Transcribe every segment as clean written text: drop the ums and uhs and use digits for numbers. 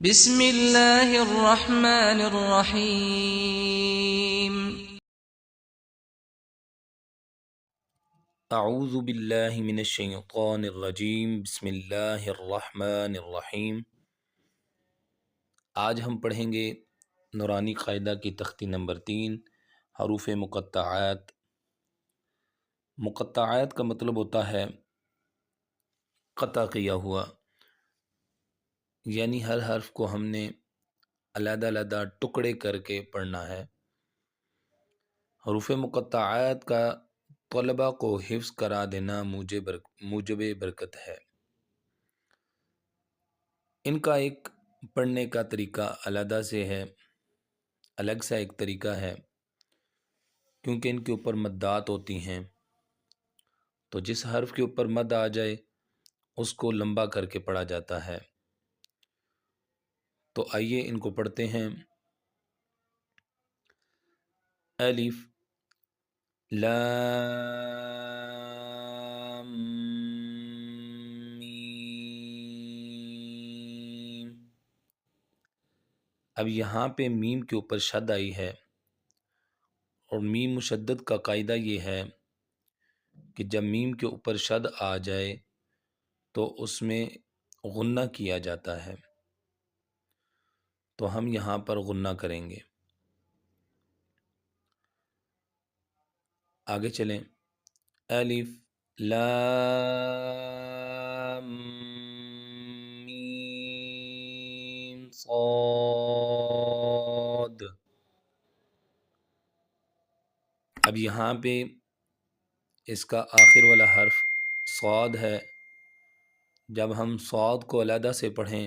بسم اللہ الرحمن الرحیم۔ اعوذ باللہ من الشیطان الرجیم، بسم اللہ الرحمن الرحیم۔ آج ہم پڑھیں گے نورانی قاعدہ کی تختی نمبر 3، حروف مقطعات۔ مقطعات کا مطلب ہوتا ہے قطع کیا ہوا، یعنی ہر حرف کو ہم نے علیحدہ علیحدہ ٹکڑے کر کے پڑھنا ہے۔ حروف مقطعات کا طلباء کو حفظ کرا دینا موجب برکت ہے۔ ان کا ایک پڑھنے کا طریقہ علیحدہ سے ہے، الگ سا ایک طریقہ ہے، کیونکہ ان کے اوپر مدات ہوتی ہیں، تو جس حرف کے اوپر مد آ جائے اس کو لمبا کر کے پڑھا جاتا ہے۔ تو آئیے ان کو پڑھتے ہیں۔ الف لام میم۔ اب یہاں پہ میم کے اوپر شد آئی ہے، اور میم مشدد کا قاعدہ یہ ہے کہ جب میم کے اوپر شد آ جائے تو اس میں غنہ کیا جاتا ہے، تو ہم یہاں پر غنہ کریں گے۔ آگے چلیں۔ الف لام میم صاد۔ اب یہاں پہ اس کا آخر والا حرف صاد ہے۔ جب ہم صاد کو علیحدہ سے پڑھیں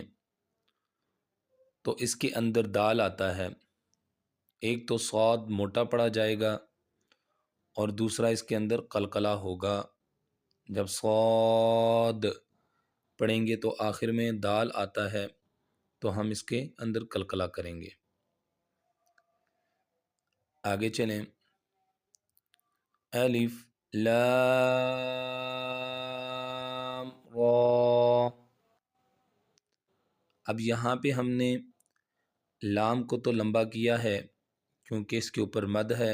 تو اس کے اندر دال آتا ہے، ایک تو صاد موٹا پڑا جائے گا اور دوسرا اس کے اندر قلقلہ ہوگا۔ جب صاد پڑھیں گے تو آخر میں دال آتا ہے، تو ہم اس کے اندر قلقلہ کریں گے۔ آگے چلیں۔ الف لام را۔ اب یہاں پہ ہم نے لام کو تو لمبا کیا ہے کیونکہ اس کے اوپر مد ہے،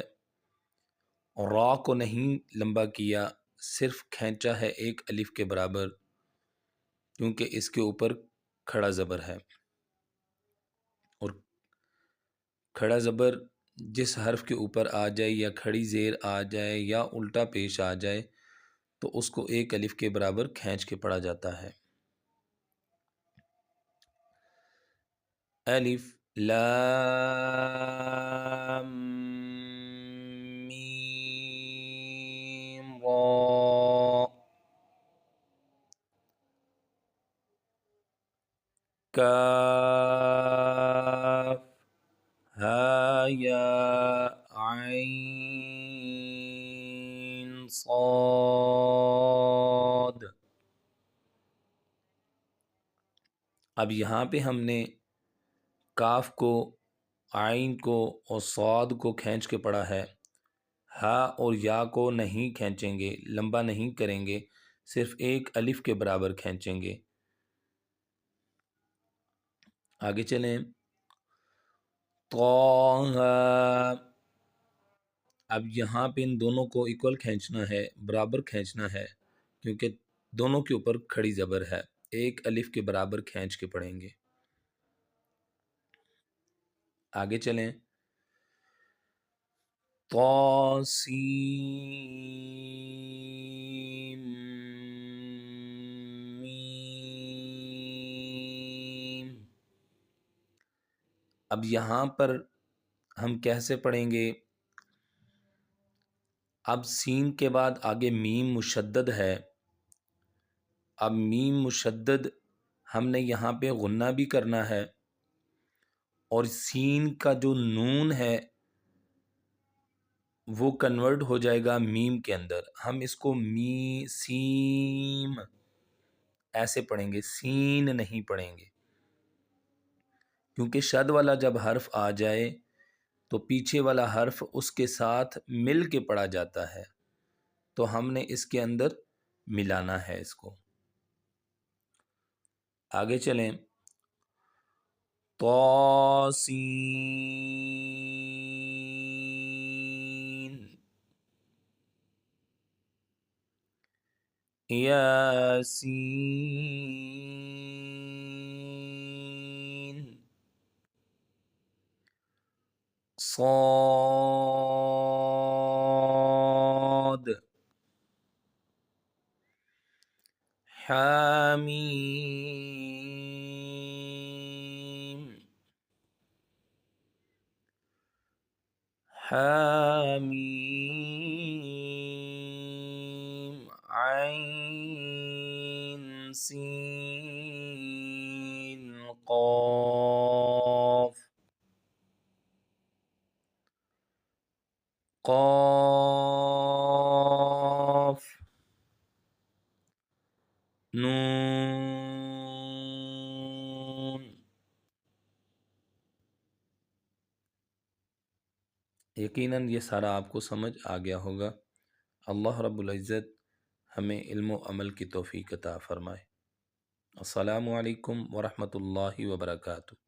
اور را کو نہیں لمبا کیا، صرف کھینچا ہے ایک الف کے برابر، کیونکہ اس کے اوپر کھڑا زبر ہے، اور کھڑا زبر جس حرف کے اوپر آ جائے یا کھڑی زیر آ جائے یا الٹا پیش آ جائے تو اس کو ایک الف کے برابر کھینچ کے پڑھا جاتا ہے۔ الف لام میم را۔ کاف ہا یا عین صاد۔ اب یہاں پہ ہم نے کاف کو، عین کو اور صاد کو کھینچ کے پڑھا ہے، ہا اور یا کو نہیں کھینچیں گے، لمبا نہیں کریں گے، صرف ایک الف کے برابر کھینچیں گے۔ آگے چلیں۔ طٰ۔ اب یہاں پہ ان دونوں کو ایکول کھینچنا ہے، برابر کھینچنا ہے، کیونکہ دونوں کے اوپر کھڑی زبر ہے، ایک الف کے برابر کھینچ کے پڑھیں گے۔ آگے چلیں۔ طاسیم میم۔ اب یہاں پر ہم کیسے پڑھیں گے؟ اب سین کے بعد آگے میم مشدد ہے، اب میم مشدد ہم نے یہاں پہ غنہ بھی کرنا ہے، اور سین کا جو نون ہے وہ کنورٹ ہو جائے گا میم کے اندر، ہم اس کو سیم ایسے پڑھیں گے، سین نہیں پڑھیں گے، کیونکہ شد والا جب حرف آ جائے تو پیچھے والا حرف اس کے ساتھ مل کے پڑھا جاتا ہے، تو ہم نے اس کے اندر ملانا ہے اس کو۔ آگے چلیں۔ طاسين ياسين صاد حاميم حاميم عين سين قاف قاف نون. یقیناً یہ سارا آپ کو سمجھ آ گیا ہوگا. اللہ رب العزت ہمیں علم و عمل کی توفیق عطا فرمائے. السلام علیکم ورحمۃ اللہ وبرکاتہ.